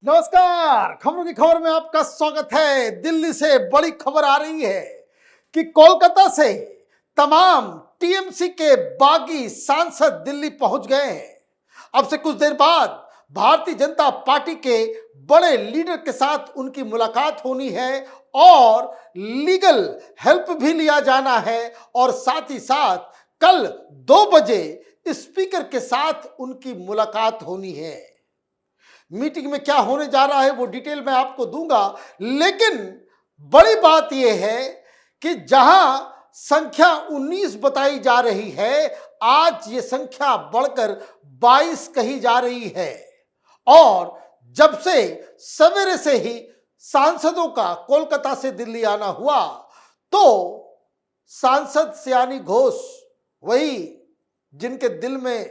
नमस्कार, खबरों की खबर में आपका स्वागत है। दिल्ली से बड़ी खबर आ रही है कि कोलकाता से तमाम टीएमसी के बागी सांसद दिल्ली पहुंच गए हैं। अब से कुछ देर बाद भारतीय जनता पार्टी के बड़े लीडर के साथ उनकी मुलाकात होनी है और लीगल हेल्प भी लिया जाना है और साथ ही साथ कल 2 बजे स्पीकर के साथ उनकी मुलाकात होनी है। मीटिंग में क्या होने जा रहा है वो डिटेल मैं आपको दूंगा, लेकिन बड़ी बात यह है कि जहां संख्या 19 बताई जा रही है, आज ये संख्या बढ़कर 22 कही जा रही है। और जब से सवेरे से ही सांसदों का कोलकाता से दिल्ली आना हुआ तो सांसद सयानी घोष, वही जिनके दिल में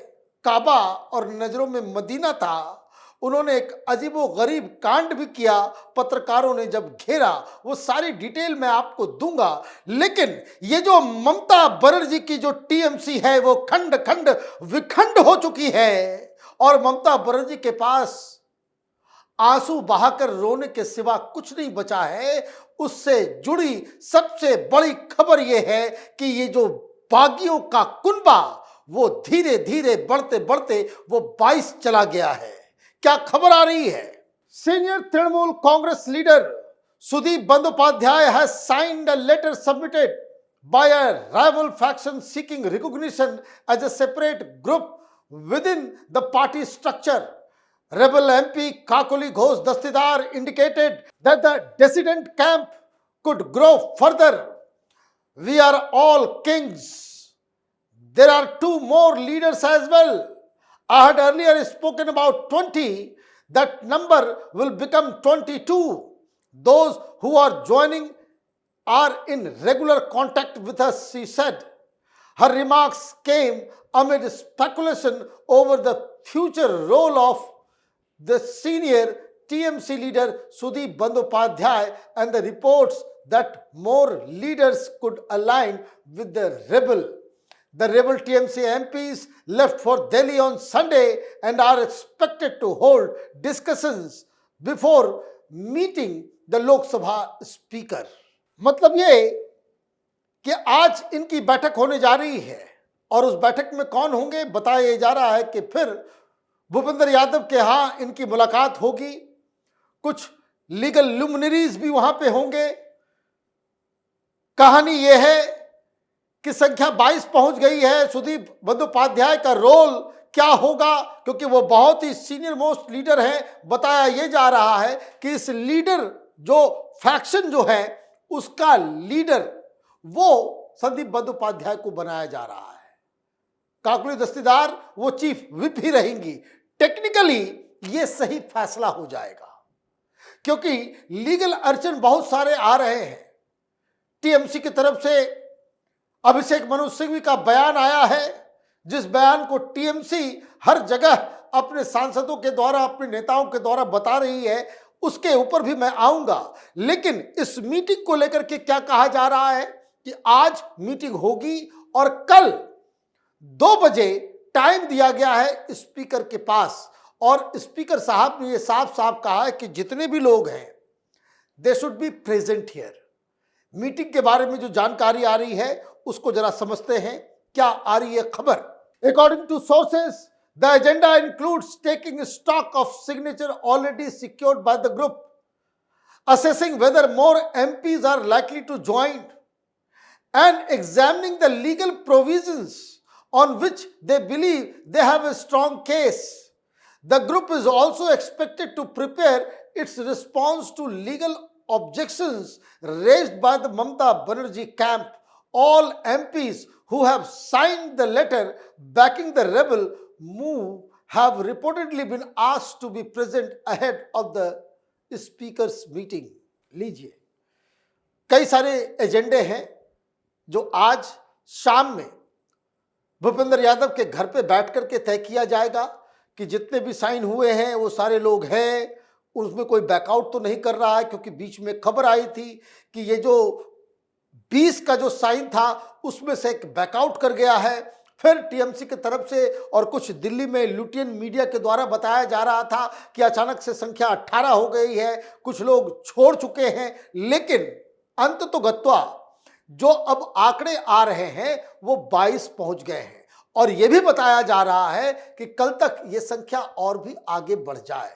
काबा और नजरों में मदीना था, उन्होंने एक अजीबो गरीब कांड भी किया। पत्रकारों ने जब घेरा, वो सारी डिटेल मैं आपको दूंगा। लेकिन ये जो ममता बनर्जी की जो टीएमसी है वो खंड खंड विखंड हो चुकी है और ममता बनर्जी के पास आंसू बहाकर रोने के सिवा कुछ नहीं बचा है। उससे जुड़ी सबसे बड़ी खबर यह है कि ये जो बागियों का कुनबा वो धीरे धीरे बढ़ते बढ़ते वो 22 चला गया है। क्या खबर आ रही है? Senior Trinamool Congress leader Sudip Bandyopadhyay has signed a letter submitted by a rival faction seeking recognition as a separate group within the party structure. Rebel MP Kakuli Ghosh Dastidar indicated that the dissident camp could grow further. We are all kings. There are 2 more leaders as well. I had earlier spoken about 20. That number will become 22. Those who are joining are in regular contact with us, she said. Her remarks came amid speculation over the future role of the senior TMC leader Sudeep Bandyopadhyay and the reports that more leaders could align with the rebel. The rebel TMC MPs left for Delhi on Sunday and are expected to hold discussions before meeting the Lok Sabha Speaker. मतलब ये कि आज इनकी बैठक होने जा रही है और उस बैठक में कौन होंगे बताया जा रहा है कि फिर भूपेंद्र यादव के यहाँ इनकी मुलाकात होगी। कुछ लीगल लुमिनरीज भी वहां पे होंगे। कहानी यह है कि संख्या 22 पहुंच गई है। सुदीप बंदोपाध्याय का रोल क्या होगा, क्योंकि वो बहुत ही सीनियर मोस्ट लीडर हैं। बताया यह जा रहा है कि इस लीडर जो फैक्शन जो है उसका लीडर वो संदीप बंदोपाध्याय को बनाया जा रहा है। काकुली दस्तीदार वो चीफ व्हिप ही रहेंगी। टेक्निकली ये सही फैसला हो जाएगा क्योंकि लीगल अड़चन बहुत सारे आ रहे हैं। टीएमसी की तरफ से अभिषेक मनु सिंघवी का बयान आया है, जिस बयान को टीएमसी हर जगह अपने सांसदों के द्वारा, अपने नेताओं के द्वारा बता रही है, उसके ऊपर भी मैं आऊंगा। लेकिन इस मीटिंग को लेकर के क्या कहा जा रहा है कि आज मीटिंग होगी और कल 2 बजे टाइम दिया गया है स्पीकर के पास और स्पीकर साहब ने यह साफ साफ कहा है कि जितने भी लोग हैं they should be present here. Meeting के बारे में जो जानकारी आ रही है उसको जरा समझते हैं। क्या आ रही है खबर? According to sources, the agenda includes taking stock of signature already secured by the group, assessing whether more MPs are likely to join and examining the legal provisions on which they believe they have a strong case. The group is also expected to prepare its response to legal objections raised by the Mamata Banerjee camp. All MPs who have signed the letter backing the rebel move have reportedly been asked to be present ahead of the speaker's meeting. लीजिए, कई सारे एजेंडे हैं जो आज शाम में भूपेंद्र यादव के घर पे बैठ करके तय किया जाएगा कि जितने भी साइन हुए हैं वो सारे लोग हैं, उसमें कोई बैकआउट तो नहीं कर रहा है। क्योंकि बीच में खबर आई थी कि ये जो 20 का जो साइन था उसमें से एक बैकआउट कर गया है फिर टीएमसी की तरफ से और कुछ दिल्ली में लुटियन मीडिया के द्वारा बताया जा रहा था कि अचानक से संख्या 18 हो गई है, कुछ लोग छोड़ चुके हैं। लेकिन अंत तो गत्वा जो अब आंकड़े आ रहे हैं वो 22 पहुंच गए हैं और यह भी बताया जा रहा है कि कल तक ये संख्या और भी आगे बढ़ जाए।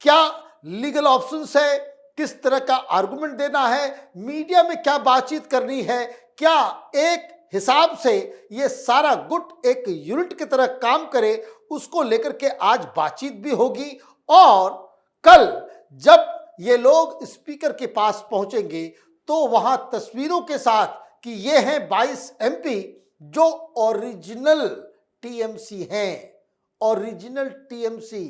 क्या लीगल ऑप्शंस है, किस तरह का आर्गुमेंट देना है, मीडिया में क्या बातचीत करनी है, क्या एक हिसाब से ये सारा गुट एक यूनिट की तरह काम करे, उसको लेकर के आज बातचीत भी होगी। और कल जब ये लोग स्पीकर के पास पहुंचेंगे तो वहां तस्वीरों के साथ कि ये हैं 22 एमपी जो ओरिजिनल टीएमसी हैं। ओरिजिनल टीएमसी,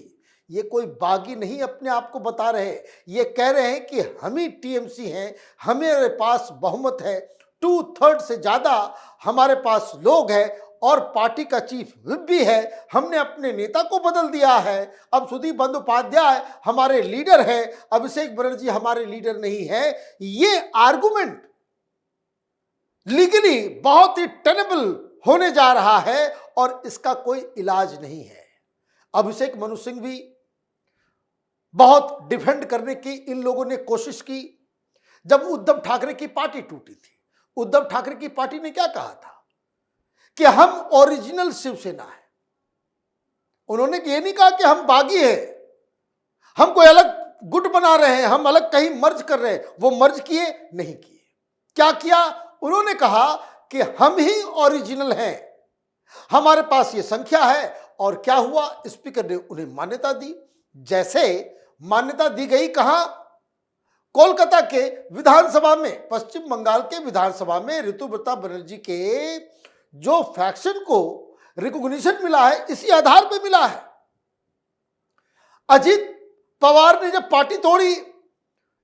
ये कोई बागी नहीं अपने आप को बता रहे, ये कह रहे हैं कि हम ही टीएमसी हैं, हमारे पास बहुमत है, 2/3 से ज्यादा हमारे पास लोग हैं और पार्टी का चीफ व्हिप भी है, हमने अपने नेता को बदल दिया है, अब सुदीप बंदोपाध्याय हमारे लीडर है, अभिषेक बनर्जी हमारे लीडर नहीं है। ये आर्गुमेंट लीगली बहुत ही टेनेबल होने जा रहा है और इसका कोई इलाज नहीं है। अभिषेक मनु सिंह भी बहुत डिफेंड करने की इन लोगों ने कोशिश की। जब उद्धव ठाकरे की पार्टी टूटी थी, उद्धव ठाकरे की पार्टी ने क्या कहा था कि हम ओरिजिनल शिवसेना है। उन्होंने ये नहीं कहा कि हम बागी हैं, हम कोई अलग गुट बना रहे हैं, हम अलग कहीं मर्ज कर रहे हैं। वो मर्ज किए नहीं किए, क्या किया? उन्होंने कहा कि हम ही ओरिजिनल हैं, हमारे पास ये संख्या है। और क्या हुआ? स्पीकर ने उन्हें मान्यता दी। जैसे मान्यता दी गई कहां? कोलकाता के विधानसभा में, पश्चिम बंगाल के विधानसभा में ऋतुव्रता बनर्जी के जो फैक्शन को रिकॉग्निशन मिला है, इसी आधार पर मिला है। अजीत पवार ने जब पार्टी तोड़ी,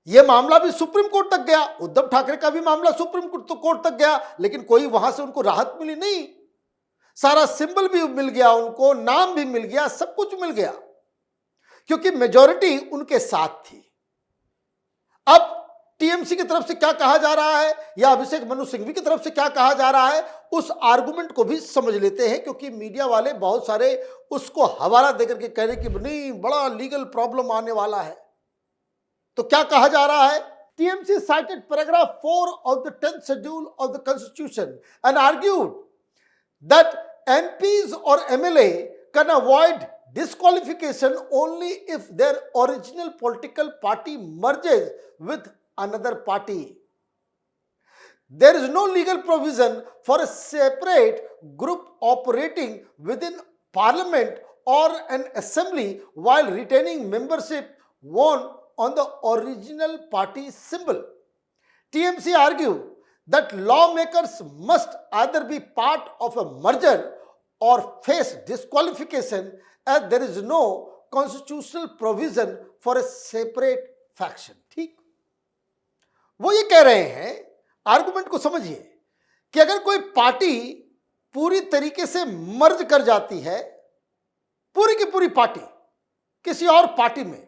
यह मामला भी सुप्रीम कोर्ट तक गया, उद्धव ठाकरे का भी मामला सुप्रीम कोर्ट तक गया, लेकिन कोई वहां से उनको राहत मिली नहीं। सारा सिंबल भी मिल गया उनको, नाम भी मिल गया, सब कुछ मिल गया, क्योंकि मेजॉरिटी उनके साथ थी। अब टीएमसी की तरफ से क्या कहा जा रहा है या अभिषेक मनु सिंघवी की तरफ से क्या कहा जा रहा है, उस आर्गुमेंट को भी समझ लेते हैं, क्योंकि मीडिया वाले बहुत सारे उसको हवाला देकर के कह रहे कि नहीं, बड़ा लीगल प्रॉब्लम आने वाला है। तो क्या कहा जा रहा है? TMC cited paragraph 4 of the 10th schedule of the constitution and argued that MPs or MLA can avoid disqualification only if their original political party merges with another party. There is no legal provision for a separate group operating within parliament or an assembly while retaining membership won on the original party symbol. TMC argued that lawmakers must either be part of a merger or face disqualification, as there is no constitutional provision for a separate faction. ठीक, वो ये कह रहे हैं, argument को समझिए, कि अगर कोई पार्टी पूरी तरीके से मर्ज कर जाती है, पूरी की पूरी पार्टी किसी और पार्टी में,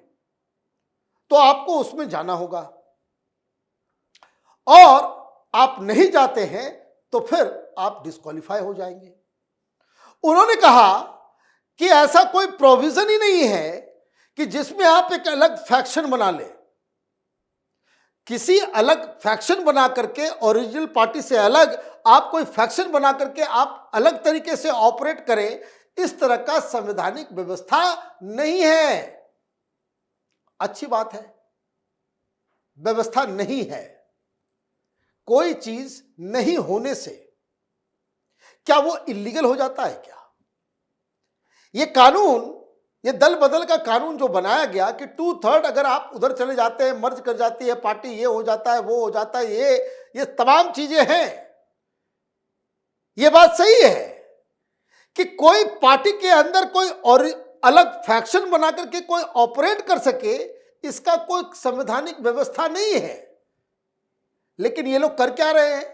तो आपको उसमें जाना होगा, और आप नहीं जाते हैं तो फिर आप डिस्क्वालीफाई हो जाएंगे। उन्होंने कहा कि ऐसा कोई प्रोविजन ही नहीं है कि जिसमें आप एक अलग फैक्शन बना ले। किसी अलग फैक्शन बना करके, ओरिजिनल पार्टी से अलग आप कोई फैक्शन बना करके आप अलग तरीके से ऑपरेट करें, इस तरह का संवैधानिक व्यवस्था नहीं है। अच्छी बात है, व्यवस्था नहीं है। कोई चीज नहीं होने से क्या वो इलीगल हो जाता है क्या? ये कानून, ये दल बदल का कानून जो बनाया गया कि 2/3 अगर आप उधर चले जाते हैं, मर्ज कर जाती है पार्टी, ये हो जाता है, वो हो जाता है, ये तमाम चीजें हैं। ये बात सही है कि कोई पार्टी के अंदर कोई और अलग फैक्शन बना करके कोई ऑपरेट कर सके, इसका कोई संवैधानिक व्यवस्था नहीं है। लेकिन ये लोग कर क्या रहे हैं?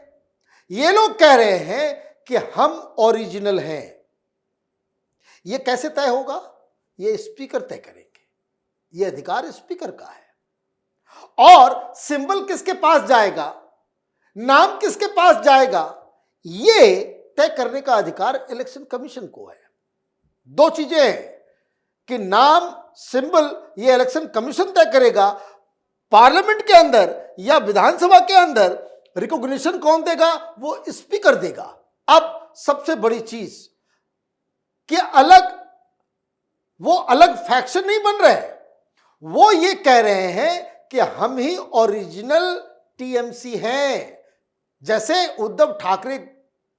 ये लोग कह रहे हैं कि हम ओरिजिनल हैं। ये कैसे तय होगा? ये स्पीकर तय करेंगे, ये अधिकार स्पीकर का है। और सिंबल किसके पास जाएगा, नाम किसके पास जाएगा, ये तय करने का अधिकार इलेक्शन कमीशन को है। दो चीजें हैं कि नाम, सिंबल ये इलेक्शन कमीशन तय करेगा, पार्लियामेंट के अंदर या विधानसभा के अंदर रिकॉग्निशन कौन देगा, वो स्पीकर देगा। अब सबसे बड़ी चीज कि वो अलग फैक्शन नहीं बन रहे, वो ये कह रहे हैं कि हम ही ओरिजिनल टीएमसी हैं। जैसे उद्धव ठाकरे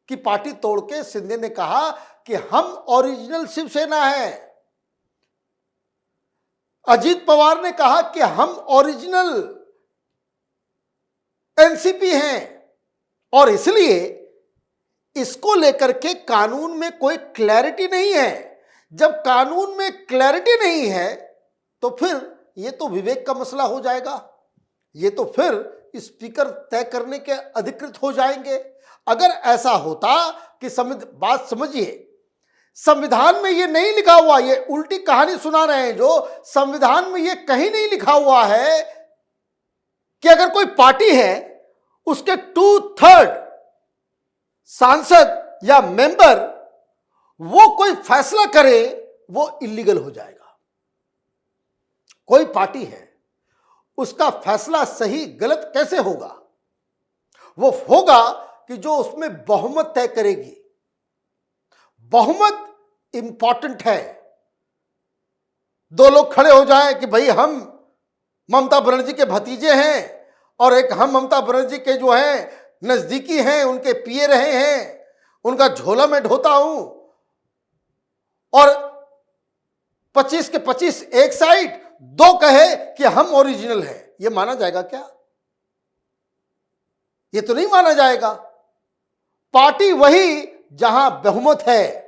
की पार्टी तोड़ के शिंदे ने कहा कि हम ओरिजिनल शिवसेना हैं, अजीत पवार ने कहा कि हम ओरिजिनल एनसीपी हैं, और इसलिए इसको लेकर के कानून में कोई क्लैरिटी नहीं है। जब कानून में क्लैरिटी नहीं है तो फिर ये तो विवेक का मसला हो जाएगा, ये तो फिर स्पीकर तय करने के अधिकृत हो जाएंगे। अगर ऐसा होता कि बात समझिए, संविधान में ये नहीं लिखा हुआ, ये उल्टी कहानी सुना रहे हैं जो, संविधान में ये कहीं नहीं लिखा हुआ है कि अगर कोई पार्टी है उसके 2/3 सांसद या मेंबर वो कोई फैसला करे वो इलीगल हो जाएगा। कोई पार्टी है, उसका फैसला सही गलत कैसे होगा? वो होगा कि जो उसमें बहुमत तय करेगी। बहुमत इंपॉर्टेंट है। दो लोग खड़े हो जाएं कि भाई हम ममता बनर्जी के भतीजे हैं और एक हम ममता बनर्जी के जो हैं नजदीकी हैं, उनके पिए रहे हैं, उनका झोला में ढोता हूं, और 25 के 25 एक साइड, दो कहे कि हम ओरिजिनल हैं, ये माना जाएगा क्या? ये तो नहीं माना जाएगा। पार्टी वही जहां बहुमत है,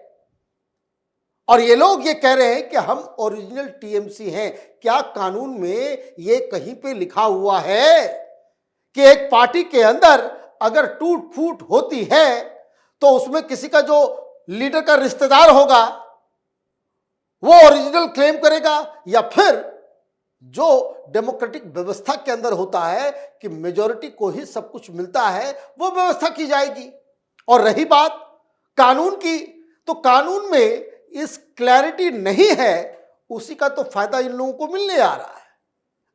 और ये लोग ये कह रहे हैं कि हम ओरिजिनल टीएमसी हैं। क्या कानून में ये कहीं पे लिखा हुआ है कि एक पार्टी के अंदर अगर टूट फूट होती है तो उसमें किसी का जो लीडर का रिश्तेदार होगा वो ओरिजिनल क्लेम करेगा, या फिर जो डेमोक्रेटिक व्यवस्था के अंदर होता है कि मेजॉरिटी को ही सब कुछ मिलता है, वो व्यवस्था की जाएगी? और रही बात कानून की, तो कानून में इस क्लैरिटी नहीं है, उसी का तो फायदा इन लोगों को मिलने आ रहा है।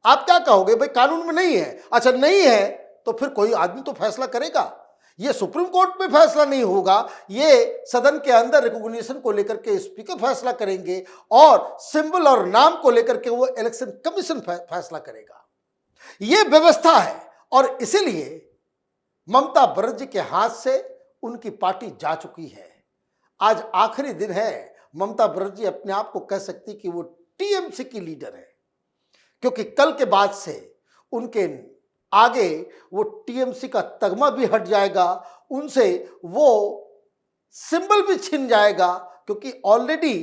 आप क्या कहोगे? भाई कानून में नहीं है, अच्छा नहीं है तो फिर कोई आदमी तो फैसला करेगा। ये सुप्रीम कोर्ट में फैसला नहीं होगा, ये सदन के अंदर रिकॉग्निशन को लेकर के स्पीकर फैसला करेंगे, और सिंबल और नाम को लेकर के वो इलेक्शन कमीशन फैसला करेगा। ये व्यवस्था है, और इसीलिए ममता बनर्जी के हाथ से उनकी पार्टी जा चुकी है। आज आखिरी दिन है, ममता बनर्जी अपने आप को कह सकती कि वो टीएमसी की लीडर है, क्योंकि कल के बाद से उनके आगे वो टीएमसी का तगमा भी हट जाएगा, उनसे वो सिंबल भी छिन जाएगा, क्योंकि ऑलरेडी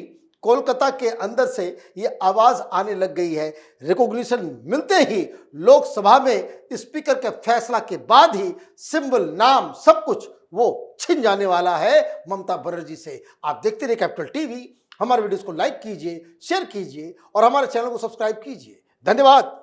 कोलकाता के अंदर से ये आवाज आने लग गई है। रिकॉग्निशन मिलते ही लोकसभा में स्पीकर के फैसला के बाद ही सिंबल, नाम, सब कुछ वो छिन जाने वाला है ममता बनर्जी से। आप देखते रहिए कैपिटल टीवी। हमारे वीडियोस को लाइक कीजिए, शेयर कीजिए और हमारे चैनल को सब्सक्राइब कीजिए। धन्यवाद।